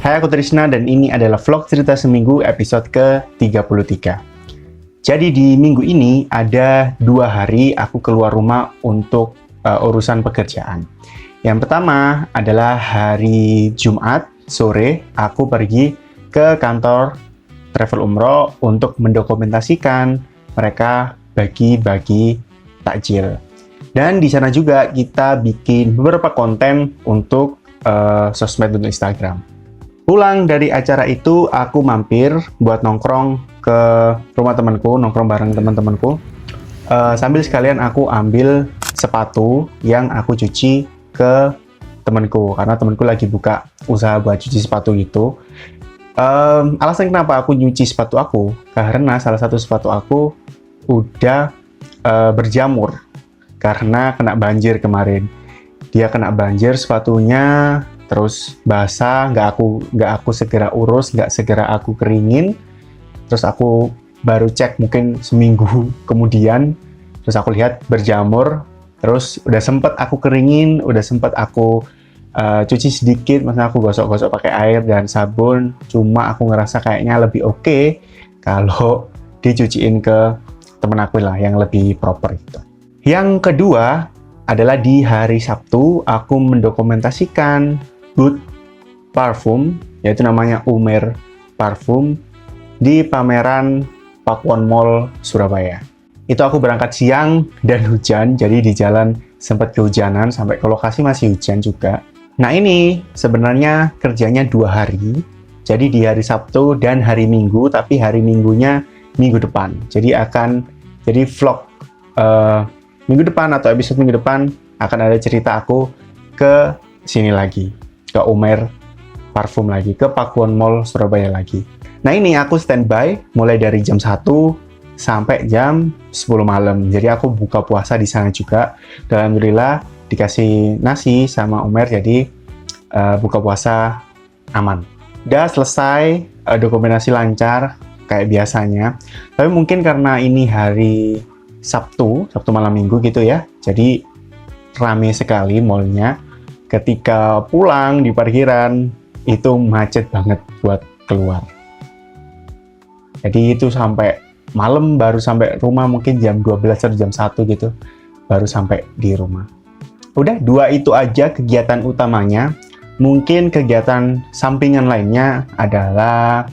Hai, aku Trisna dan ini adalah vlog cerita seminggu episode ke-33. Jadi di minggu ini ada 2 hari aku keluar rumah untuk urusan pekerjaan. Yang pertama adalah hari Jumat sore aku pergi ke kantor travel umroh untuk mendokumentasikan mereka bagi-bagi takjil. Dan di sana juga kita bikin beberapa konten untuk sosmed untuk Instagram. Pulang dari acara itu, aku mampir buat nongkrong ke rumah temanku, nongkrong bareng teman-temanku. Sambil sekalian aku ambil sepatu yang aku cuci ke temanku, karena temanku lagi buka usaha buat cuci sepatu gitu. Alasan kenapa aku nyuci sepatu aku, karena salah satu sepatu aku udah berjamur karena kena banjir kemarin. Dia kena banjir sepatunya, terus basah, nggak aku segera urus, nggak segera aku keringin. Terus aku baru cek mungkin seminggu kemudian, terus aku lihat berjamur. Terus udah sempet aku keringin, udah sempet aku cuci sedikit, maksudnya aku gosok-gosok pakai air dan sabun. Cuma aku ngerasa kayaknya lebih oke kalau dicuciin ke temen aku lah, yang lebih proper gitu. Yang kedua adalah di hari Sabtu, aku mendokumentasikan booth parfum, yaitu namanya Umer Parfum, di pameran Pakuwon Mall Surabaya. Itu aku berangkat siang dan hujan, jadi di jalan sempat kehujanan, sampai ke lokasi masih hujan juga. Nah ini sebenarnya kerjanya 2 hari, jadi di hari Sabtu dan hari Minggu, tapi hari Minggunya minggu depan. Jadi vlog minggu depan atau episode minggu depan akan ada cerita aku ke sini lagi, ke Umer Parfum lagi, ke Pakuwon Mall Surabaya lagi. Nah ini aku standby mulai dari jam 1 sampai jam 10 malam. Jadi aku buka puasa di sana juga. Dan alhamdulillah dikasih nasi sama Umer, jadi buka puasa aman. Udah selesai, dokumentasi lancar kayak biasanya. Tapi mungkin karena ini hari Sabtu malam Minggu gitu ya, jadi rame sekali mallnya. Ketika pulang di parkiran itu macet banget buat keluar. Jadi itu sampai malam baru sampai rumah, mungkin jam 12 atau jam 1 gitu baru sampai di rumah. Udah 2 itu aja kegiatan utamanya. Mungkin kegiatan sampingan lainnya adalah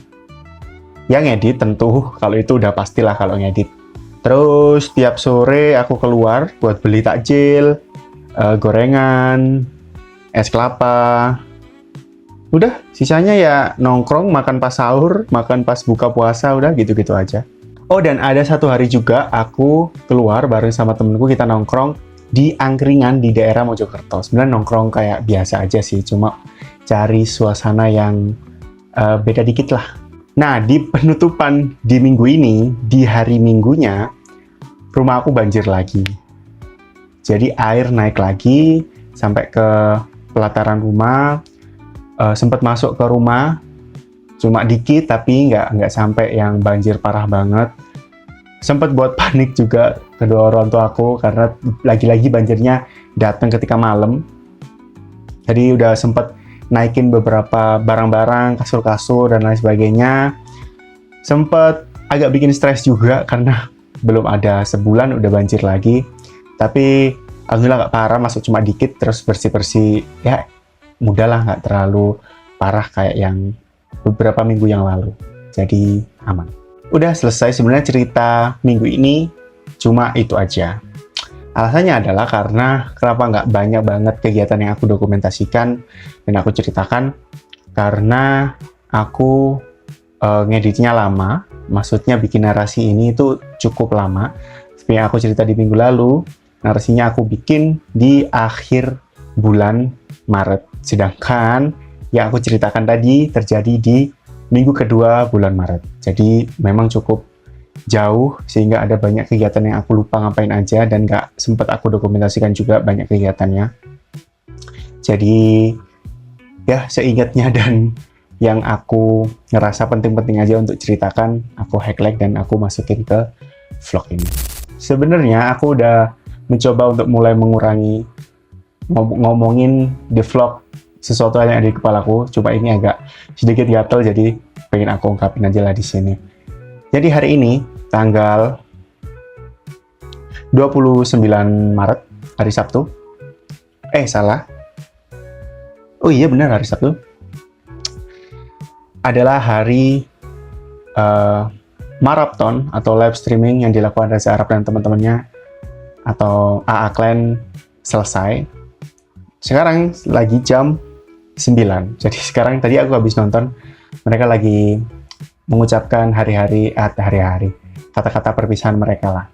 yang ngedit, tentu kalau itu udah pastilah kalau ngedit. Terus tiap sore aku keluar buat beli takjil, gorengan, es kelapa. Udah, sisanya ya nongkrong, makan pas sahur, makan pas buka puasa, udah gitu-gitu aja. Oh, dan ada 1 hari juga aku keluar bareng sama temenku, kita nongkrong di angkringan di daerah Mojokerto. Sebenarnya nongkrong kayak biasa aja sih, cuma cari suasana yang beda dikit lah. Nah, di penutupan di minggu ini, di hari Minggunya, rumah aku banjir lagi. Jadi air naik lagi sampai ke pelataran rumah, sempat masuk ke rumah, cuma dikit tapi nggak sampai yang banjir parah banget. Sempat buat panik juga kedua orang tua aku karena lagi-lagi banjirnya datang ketika malam. Jadi udah sempat naikin beberapa barang-barang, kasur-kasur dan lain sebagainya. Sempat agak bikin stres juga karena belum ada sebulan udah banjir lagi. Tapi alhamdulillah nggak parah, masuk cuma dikit, terus bersih-bersih, ya mudah lah, nggak terlalu parah kayak yang beberapa minggu yang lalu. Jadi aman. Udah selesai sebenarnya cerita minggu ini, cuma itu aja. Alasannya adalah karena kenapa nggak banyak banget kegiatan yang aku dokumentasikan dan aku ceritakan, karena aku ngeditnya lama, maksudnya bikin narasi ini itu cukup lama. Seperti yang aku cerita di minggu lalu, narasinya aku bikin di akhir bulan Maret, sedangkan yang aku ceritakan tadi terjadi di minggu kedua bulan Maret. Jadi memang cukup jauh, sehingga ada banyak kegiatan yang aku lupa ngapain aja dan nggak sempat aku dokumentasikan juga banyak kegiatannya. Jadi ya seingatnya dan yang aku ngerasa penting-penting aja untuk ceritakan, aku highlight dan aku masukin ke vlog ini. Sebenarnya aku udah mencoba untuk mulai mengurangi ngomongin di vlog sesuatu hal yang ada di kepalaku, cuma ini agak sedikit gatel, jadi pengen aku ungkapin aja lah di sini. Jadi hari ini, tanggal 29 Maret, hari Sabtu. Salah. Oh iya benar, hari Sabtu. Adalah hari marathon atau live streaming yang dilakukan Reza Arab dan teman-temannya atau AA Clan selesai. Sekarang lagi jam 9. Jadi sekarang tadi aku habis nonton, mereka lagi mengucapkan kata-kata perpisahan mereka lah.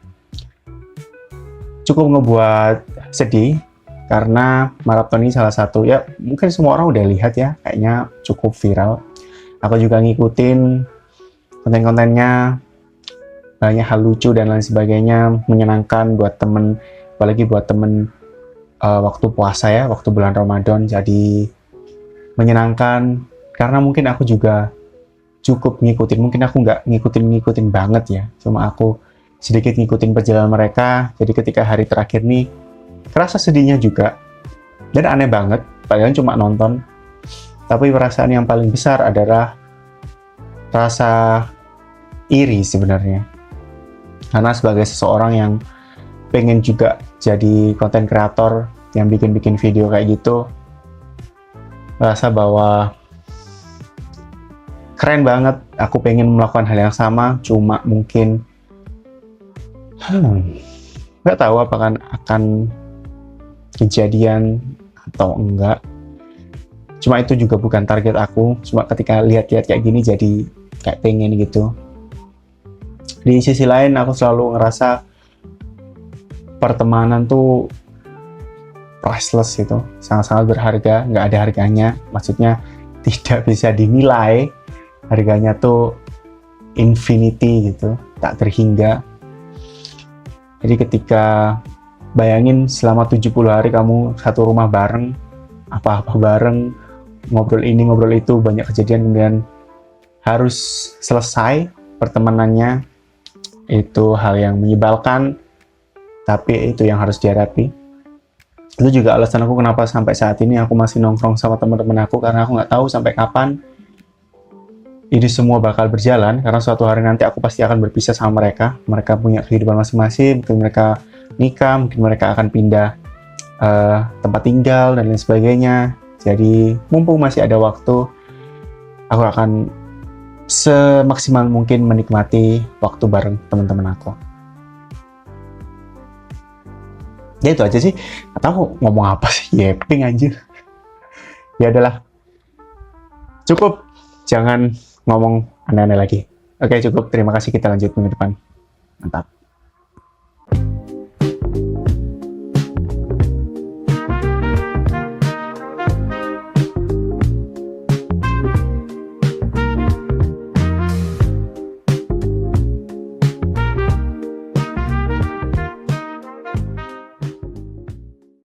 Cukup ngebuat sedih karena marathon ini salah satu, ya mungkin semua orang udah lihat ya, kayaknya cukup viral. Aku juga ngikutin konten-kontennya, banyak hal lucu dan lain sebagainya, menyenangkan buat temen, apalagi buat temen waktu puasa ya, waktu bulan Ramadan, jadi menyenangkan karena mungkin aku juga cukup ngikutin, mungkin aku nggak ngikutin banget ya, cuma aku sedikit ngikutin perjalanan mereka. Jadi ketika hari terakhir nih kerasa sedihnya juga, dan aneh banget, padahal cuma nonton, tapi perasaan yang paling besar adalah rasa iri sebenarnya, karena sebagai seseorang yang pengen juga jadi konten kreator yang bikin video kayak gitu, rasa bahwa keren banget, aku pengen melakukan hal yang sama, cuma mungkin nggak tahu apakah akan kejadian atau enggak. Cuma itu juga bukan target aku, cuma ketika lihat-lihat kayak gini jadi kayak pengen gitu. Di sisi lain aku selalu ngerasa pertemanan tuh priceless gitu, sangat-sangat berharga, nggak ada harganya, maksudnya tidak bisa dinilai, harganya tuh infinity gitu, tak terhingga. Jadi ketika bayangin selama 70 hari kamu satu rumah bareng, apa-apa bareng, ngobrol ini ngobrol itu, banyak kejadian, kemudian harus selesai pertemanannya, itu hal yang menyebalkan, tapi itu yang harus dihadapi. Itu juga alasan aku kenapa sampai saat ini aku masih nongkrong sama teman-teman aku, karena aku nggak tahu sampai kapan ini semua bakal berjalan, karena suatu hari nanti aku pasti akan berpisah sama mereka. Mereka punya kehidupan masing-masing, mungkin mereka nikah, mungkin mereka akan pindah tempat tinggal dan lain sebagainya. Jadi mumpung masih ada waktu, aku akan semaksimal mungkin menikmati waktu bareng teman-teman aku. Ya itu aja sih, nggak tahu ngomong apa sih, yeping anjir. Ya adalah, cukup, jangan ngomong aneh-aneh lagi. Oke, cukup, terima kasih, kita lanjut minggu depan. Mantap.